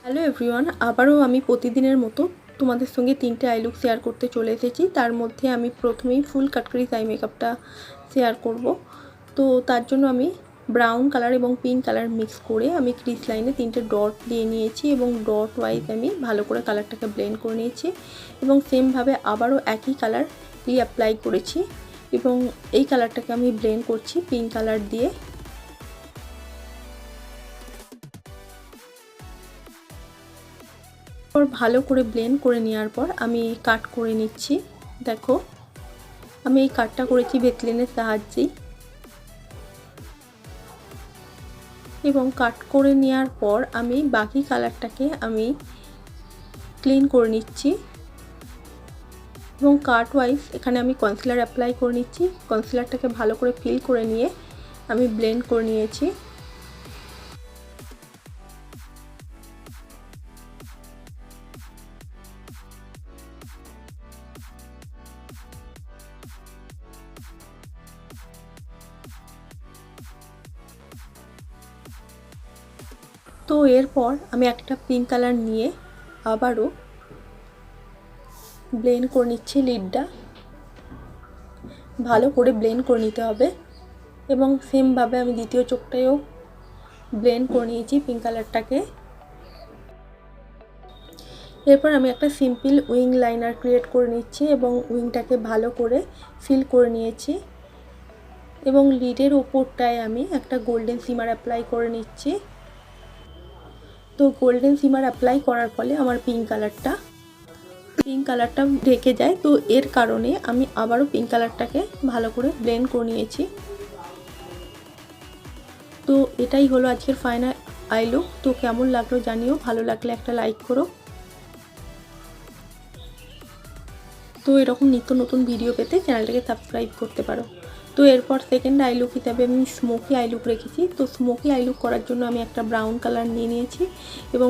Hello everyone, আবারও আমি প্রতিদিনের মতো তোমাদের সঙ্গে 3টে আই লুক শেয়ার করতে চলে এসেছি। তার মধ্যে আমি প্রথমেই ফুল কাটকারিজ আই মেকআপটা শেয়ার করব। তো তার জন্য আমি ব্রাউন কালার এবং পিঙ্ক কালার মিক্স করে আমি ক্রিজ লাইনে 3টে ডট দিয়ে নিয়েছি এবং ডট ওয়াইজ আমি ভালো করে কালারটাকে ব্লেন্ড করে নিয়েছি এবং সেমভাবে আবারও একই কালার অ্যাপ্লাই করেছি এবং এই কালারটাকে আমি ব্লেন্ড করছি পিঙ্ক কালার দিয়ে। ভালো করে ব্লেন্ড করে নেওয়ার পর আমি কাট করে নিচ্ছি। দেখো আমি এই কাটটা করেছি ভেসলিনের সাহায্যেই এবং কাট করে নেওয়ার পর আমি বাকি কালারটাকে আমি ক্লিন করে নিচ্ছি এবং কাট ওয়াইজ এখানে আমি কনসিলার অ্যাপ্লাই করে নিচ্ছি। কনসিলারটাকে ভালো করে ফিল করে নিয়ে আমি ব্লেন্ড করে নিয়েছি। তো এরপর আমি একটা পিঙ্ক কালার নিয়ে আবারও ব্লেন্ড করে নিচ্ছি। লিডটা ভালো করে ব্লেন্ড করে নিতে হবে এবং সেমভাবে আমি দ্বিতীয় চোখটাও ব্লেন্ড করে নিয়েছি পিঙ্ক কালারটাকে। এরপর আমি একটা সিম্পল উইং লাইনার ক্রিয়েট করে নিচ্ছি এবং উইংটাকে ভালো করে ফিল করে নিয়েছি এবং লিডের ওপরটায় আমি একটা গোল্ডেন শিমার অ্যাপ্লাই করে নিচ্ছি। তো গোল্ডেন শিমার অ্যাপ্লাই করার ফলে আমার পিঙ্ক কালারটা ঢেকে যায়। তো এর কারণে আমি আবারও পিঙ্ক কালারটাকে ভালো করে ব্লেন্ড করে নিয়েছি। তো এটাই হলো আজকের ফাইনাল আই লুক। তো কেমন লাগলো জানিও, ভালো লাগলে একটা লাইক করো। তো এরকম নিত্য নতুন ভিডিও পেতে চ্যানেলটাকে সাবস্ক্রাইব করতে পারো। তো এরপর সেকেন্ড আই লুক হিসাবে আমি স্মোকি আই লুক রেখেছি। তো স্মোকি আই লুক করার জন্য আমি একটা ব্রাউন কালার নিয়ে নিয়েছি এবং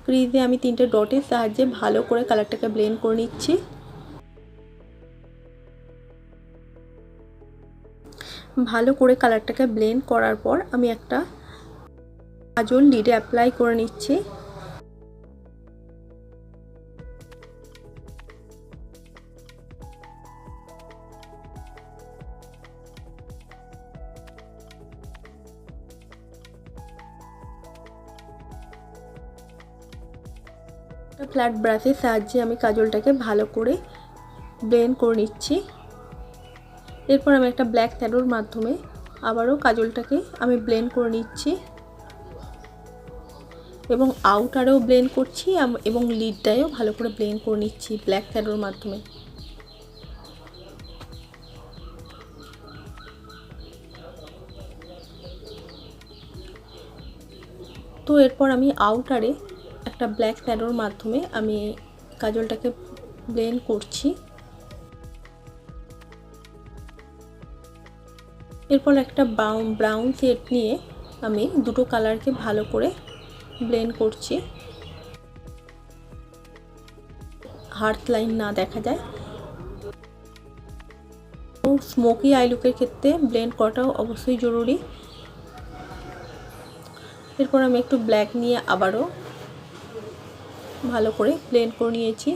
ক্রিজে আমি 3টে ডটের সাহায্যে ভালো করে কালারটাকে ব্লেন্ড করে নিচ্ছি। ভালো করে কালারটাকে ব্লেন্ড করার পর আমি একটা কাজল লিডে অ্যাপ্লাই করে নিচ্ছি। ফ্ল্যাট ব্রাশের সাহায্যে আমি কাজলটাকে ভালো করে ব্লেন্ড করে নিচ্ছি। এরপর আমি একটা ব্ল্যাক শ্যাডোর মাধ্যমে আবারও কাজলটাকে আমি ব্লেন্ড করে নিচ্ছি এবং আউটারেও ব্লেন্ড করছি এবং লিডটায়ও ভালো করে ব্লেন্ড করে নিচ্ছি ব্ল্যাক শ্যাডোর মাধ্যমে। তো এরপর আমি আউটারে একটা ব্ল্যাক শ্যাডোর মাধ্যমে আমি কাজলটাকে ব্লেন্ড করছি। এরপর একটা ব্রাউন শেড নিয়ে আমি দুটো কালারকে ভালো করে ব্লেন্ড করছি, হার্ট লাইন না দেখা যায়। তো স্মোকি আই লুকের ক্ষেত্রে ব্লেন্ড করাটাও অবশ্যই জরুরি। এরপর আমি একটু ব্ল্যাক নিয়ে আবারও ভালো করে ব্লেন্ড করে নিয়েছি।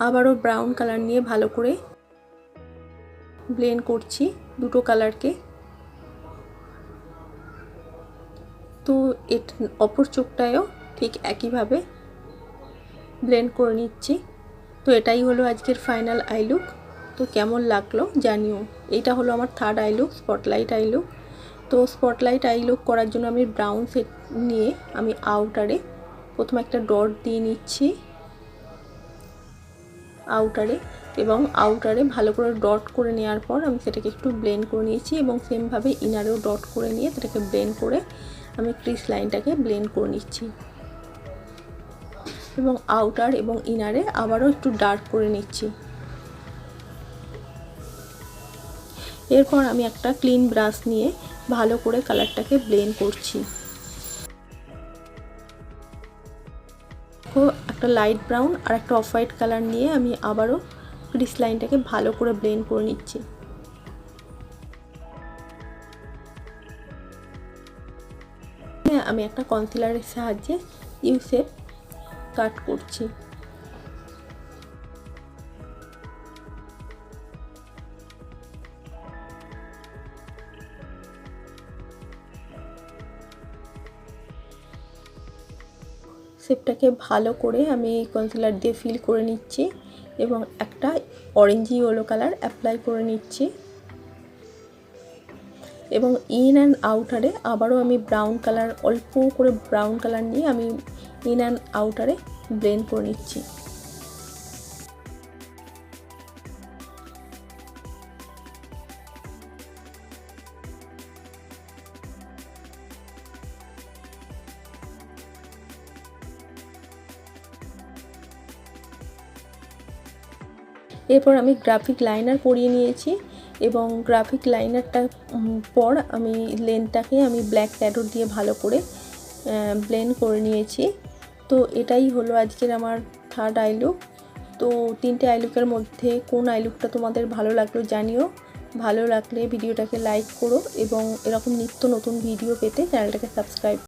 আবারও ব্রাউন কালার নিয়ে ভালো করে ব্লেন্ড করছি দুটো কালারকে। তো অপর চোখটায়ও ঠিক একইভাবে ব্লেন্ড করে নিচ্ছি। তো এটাই হলো আজকের ফাইনাল আই লুক। তো কেমন লাগলো জানিও। এইটা হলো আমার third eye look, spotlight I look. তো স্পটলাইট আই লুক করার জন্য আমি ব্রাউন শেড নিয়ে আমি আউটারে প্রথমে একটা ডট দিয়ে নিচ্ছি আউটারে এবং আউটারে ভালো করে ডট করে নেওয়ার পর আমি সেটাকে একটু ব্লেন্ড করে নিয়েছি এবং সেমভাবে ইনারেও ডট করে নিয়ে সেটাকে ব্লেন্ড করে আমি ক্রিজ লাইনটাকে ব্লেন্ড করে নিচ্ছি এবং আউটার এবং ইনারে আবারও একটু ডার্ক করে নিচ্ছি। এরপর আমি একটা ক্লিন ব্রাশ নিয়ে ভালো করে কালারটাকে ব্লেন্ড করছি। একটা লাইট ব্রাউন আর একটা অফ হোয়াইট কালার নিয়ে আমি আবারও ক্রিজ লাইনটাকে ভালো করে ব্লেন্ড করে নিচ্ছি। আমি একটা কনসিলারের সাহায্যে ইউ শেপ কাট করছি। শেপটাকে ভালো করে আমি কনসিলার দিয়ে ফিল করে নিচ্ছি এবং একটা অরেঞ্জি ইয়েলো কালার অ্যাপ্লাই করে নিচ্ছি এবং ইন অ্যান্ড আউটারে আবারও আমি ব্রাউন কালার, অল্প করে ব্রাউন কালার নিয়ে আমি ইন অ্যান্ড আউটারে ব্লেন্ড করে নিচ্ছি। এরপর আমি গ্রাফিক লাইনার পরিয়ে নিয়েছি এবং গ্রাফিক লাইনারটা পর আমি লেনটাকে আমি ব্ল্যাক শ্যাডো দিয়ে ভালো করে ব্লেন্ড করে নিয়েছি। তো এটাই হলো আজকের আমার থার্ড আই লুক। তো তিনটে আই লুকের মধ্যে কোন আই লুকটা তোমাদের ভালো লাগলো জানিও। ভালো লাগলে ভিডিওটাকে লাইক করো এবং এরকম নিত্য নতুন ভিডিও পেতে চ্যানেলটাকে সাবস্ক্রাইব